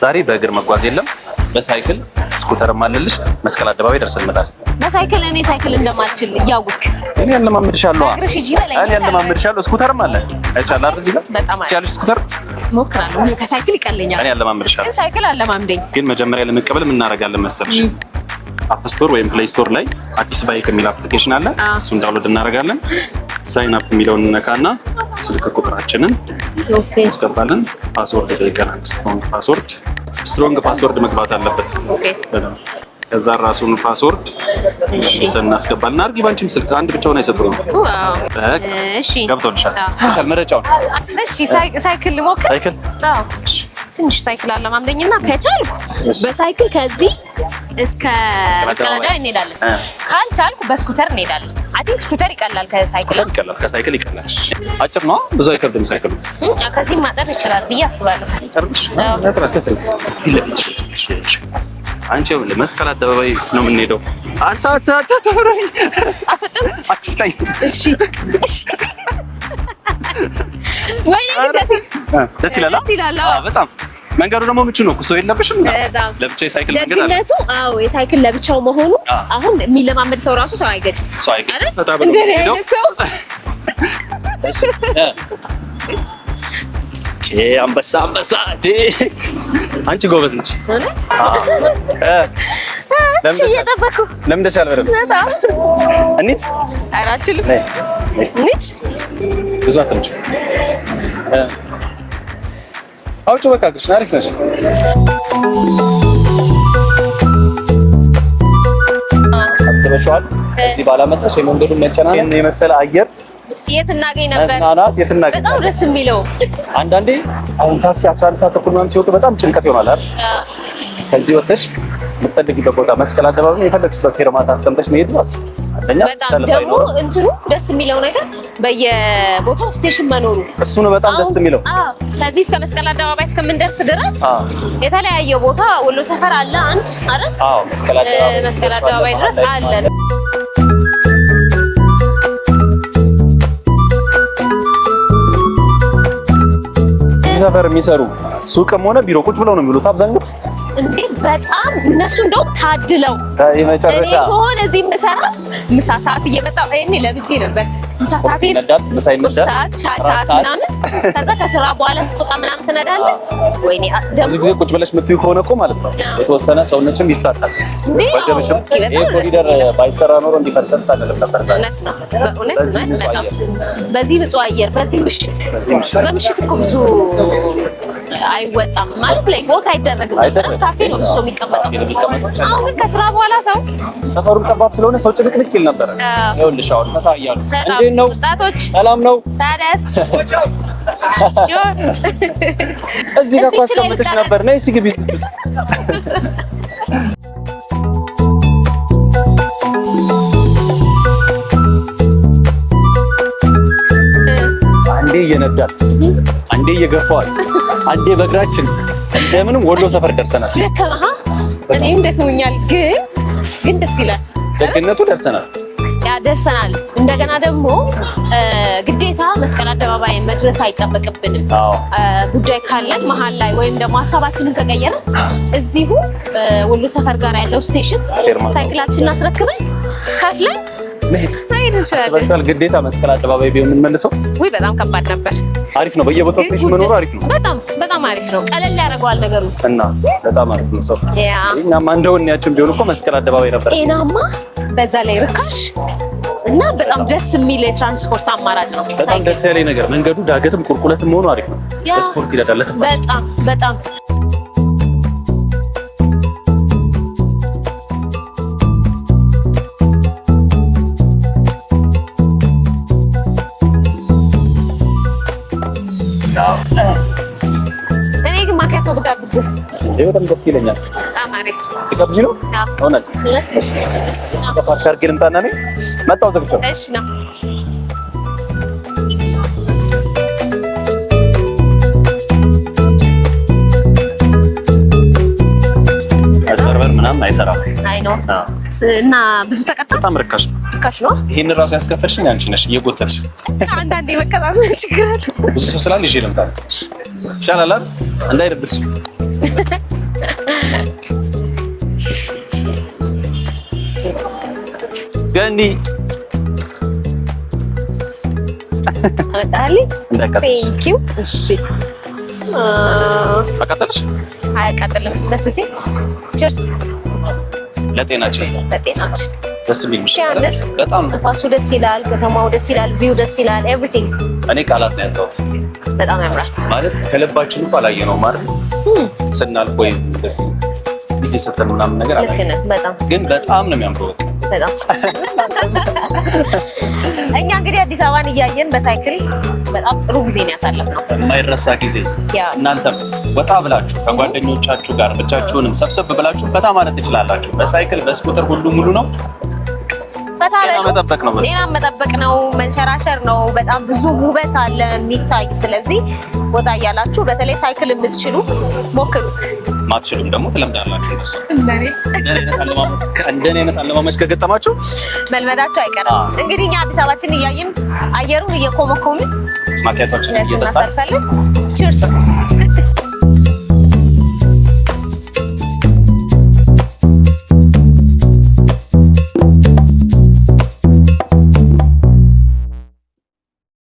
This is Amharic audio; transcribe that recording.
ዛሬ በእግር መጓዝ የለም በሳይክል ስኩተርም አለልሽ መስቀል አደባባይ ደርሰን እንመጣለን በሳይክል እኔ ሳይክል እንደማልችል ያውቅ እኔ ያለማምድሻለሁ እኔ ያለማምድሻለሁ ስኩተርም አለ አይቻል አይደል እዚህ ጋር በጣም ትችያለሽ ስኩተር ሞክራለሁ ከሳይክል ይቀለኛል እኔ ያለማምድሻለሁ ሳይክል አለማምደኝ ግን መጀመሪያ ለመቀበል ምን እናደርጋለን መሰለሽ አፕ ስቶር ወይም ፕሌይ ስቶር ላይ አዲስ ባይክ የሚል አፕሊኬሽን አለ እሱን ዳውንሎድ እናደርጋለን ሳይን አፕ የሚለውን ነካና ስልክ ቁጥራችንን እንስገባለን ፓስወርድ ይጠይቀናል ስትሮንግ ፓስወርድ መግባት አለበት ከዛ ራሱን ፓስወርድ እናስገባለን አርጊ ባንቺም ስልክ አንድ ብቻውን አይሰጡም እሺ ገብቶልሻል እሺ መረጃው እሺ ሳይክል ሞክር ሳይክል አዎ ትንሽ ሳይክል አለማምደኝና ከቻልኩ በሳይክል ከዚህ እስከ መስቀለዳ እንሄዳለን ካልቻልኩ በስኩተር እንሄዳለን አይ ቲንክ ስኩተር ይቀላል ከሳይክል ይቀላል አጭር ነው ብዙ አይከብድም ሳይክሉ ከዚህ ማጠር ይችላል ብዬ አስባለሁ አንቺ ወለ መስቀል አደባባይ ነው የምንሄደው አፍጠኝ እሺ ወይኔ ደስ ይላል በጣም መንገዱ ደግሞ ምቹ ነው ሰው የለብሽም ለብቻ የሳይክል መንገድ አለ ደግነቱ አዎ የሳይክል ለብቻው መሆኑ አሁን የሚለማመድ ሰው ራሱ ሰው አይገጭም ተጣበቀ እንደኔ ሰው እሺ አንበሳ አንቺ ጎበዝ ነሽ ማለት እየጠበኩ ለምን ደሻል በረም እንዴት አራችልም ነች ብዙ አትምጭ አውጭ በቃ ግሽ አሪፍ ነሽ አስበሽዋል እዚህ ባላመጣሽ የመንገዱን መጨናነቅ የመሰለ አየር የት እናገኝ ነበር በጣም ደስ የሚለው አንዳንዴ አሁን ታክሲ 11 ሰዓት ተኩል ምናምን ሲወጡ በጣም ጭንቀት ይሆናል አይደል ከዚህ ወጥተሽ የምትፈልጊበት ቦታ መስቀል አደባባይ የፈለግሽበት ፌርማታ አስቀምጠሽ መሄድ ነው አንደኛ በጣም ደግሞ እንትኑ ደስ የሚለው ነገር በየቦታው ስቴሽን መኖሩ እሱ ነው በጣም ደስ የሚለው ከዚህ እስከ መስቀል አደባባይ እስከምንደርስ ድረስ የተለያየ ቦታ ወሎ ሰፈር አለ አንድ አይደል መስቀል አደባባይ ድረስ አለ ሰፈር የሚሰሩ ሱቅም ሆነ ቢሮ ቁጭ ብለው ነው የሚሉት አብዛኞቹ እንዴ በጣም እነሱ እንደው ታድለው የመጨረሻ እኔ ሆነ እዚህ ምሰራ ምሳ ሰዓት እየመጣሁ እኔ ለብቼ ነበር ምሳ ሰዓት ሰዓት ምናምን ከዛ ከስራ በኋላ ስትወጣ ምናምን ትነዳለህ ወይኔ ብዙ ጊዜ ቁጭ ብለሽ የምትዩ ከሆነ እኮ ማለት ነው የተወሰነ ሰውነትሽም ይፍታታል ወገበሽም ይሄ ኮሪደር ባይሰራ ኖሮ እንዲፈርሰስ አይደለም ነበር እውነት ነው በእውነት በጣም በዚህ ንጹህ አየር በዚህ ምሽት በምሽት እኮ ብዙ አይወጣም ማለት ላይ ቦታ አይደረግም ካፌ ነው ሰው የሚቀመጠው አሁን ግን ከስራ በኋላ ሰው ሰፈሩን ጠባብ ስለሆነ ሰው ጭንቅንቅ ይል ነበር ይኸውልሽ አሁን ተታያሉ እንዴት ነው ወጣቶች ሰላም ነው ታዲያስ እዚህ ጋር አስቀምጠሽ ነበር ነይ እስቲ ግቢ አንዴ እየነዳል አንዴ እየገፋዋል አንዴ በእግራችን እንደምንም ወሎ ሰፈር ደርሰናል ደከመሃ እኔም ደክሞኛል ግን ደስ ይላል ደግነቱ ደርሰናል ደርሰናል እንደገና ደግሞ ግዴታ መስቀል አደባባይ መድረስ አይጠበቅብንም ጉዳይ ካለን መሀል ላይ ወይም ደግሞ ሐሳባችንን ከቀየረ እዚሁ ወሎ ሰፈር ጋር ያለው ስቴሽን ሳይክላችንን አስረክበን ከፍለን መሄድ እንችላለን በቃ ግዴታ መስቀል አደባባይ ቢሆን እንመልሰው ወይ በጣም ከባድ ነበር አሪፍ ነው በየቦታው ስቴሽን መኖሩ አሪፍ ነው በጣም አሪፍ ነው ቀለል ያደርገዋል ነገሩ እና በጣም አሪፍ ነው ሰው እኛማ እንደውን ያችን ቢሆን እኮ መስቀል አደባባይ ነበር ጤናማ በዛ ላይ ርካሽ እና በጣም ደስ የሚል የትራንስፖርት አማራጭ ነው በጣም ደስ ያለኝ ነገር መንገዱ ዳገትም ቁልቁለትም መሆኑ አሪፍ ነው ስፖርት ይላል በጣም እኔ ግን ማኪያቶ ብጋብዝህ በጣም ደስ ይለኛል አማሪፍ ተቀብጂ ነው እውነት እሺ ተፋሽ አድርገን እንጣና ነኝ መጣው ዘግቶ እሺ ነው ሰርቨር ምናምን አይሰራም አይ ነው እና ብዙ ተቀጣ በጣም ርካሽ ነው ይሄን ራሱ ያስከፈልሽኝ አንቺ ነሽ እየጎተትሽ አንዳንዴ መቀጣት ችግር አለ ብዙ ሰው ስላል ይዤ ልምጣ ይሻላል እንዳይረብሽ ገኒ አመጣልኝ። ቴንክ ዩ። እሺ አቃጠልሽ? አያቃጥልም። ደስ ሲል ቺርስ። ለጤናችን ለጤናችን ደስ የሚል ሲያምር በጣም ነፋሱ ደስ ይላል፣ ከተማው ደስ ይላል፣ ቪው ደስ ይላል። ኤቭሪቲንግ እኔ ቃላት ነው ያጣሁት። በጣም ያምራል ማለት ከልባችን እንኳን አላየነውም አይደል? ስናልፍ ወይ እንደዚህ ጊዜ ሰጠን ምናምን ነገር አለ። ልክ ነህ። በጣም ግን በጣም ነው የሚያምረው። በጣም እኛ እንግዲህ አዲስ አበባን እያየን በሳይክል በጣም ጥሩ ጊዜ ነው ያሳለፍነው። የማይረሳ ጊዜ። እናንተም ወጣ ብላችሁ ከጓደኞቻችሁ ጋር ብቻችሁንም ሰብሰብ ብላችሁ ፈታ ማለት ትችላላችሁ። በሳይክል በስኩተር ሁሉ ሙሉ ነው። ፈታ መጠበቅ ነው፣ ጤና መጠበቅ ነው፣ መንሸራሸር ነው። በጣም ብዙ ውበት አለ የሚታይ። ስለዚህ ወጣ እያላችሁ በተለይ ሳይክል የምትችሉ ሞክሩት። ማትችሉም ደግሞ ትለምዳላችሁ። እንደኔ አይነት አለማመድ ከገጠማችሁ መልመዳችሁ አይቀርም። እንግዲህ እኛ አዲስ አበባችን እያየን አየሩን እየኮመኮምን ማኪያቶችን እየጠጣን ቺርስ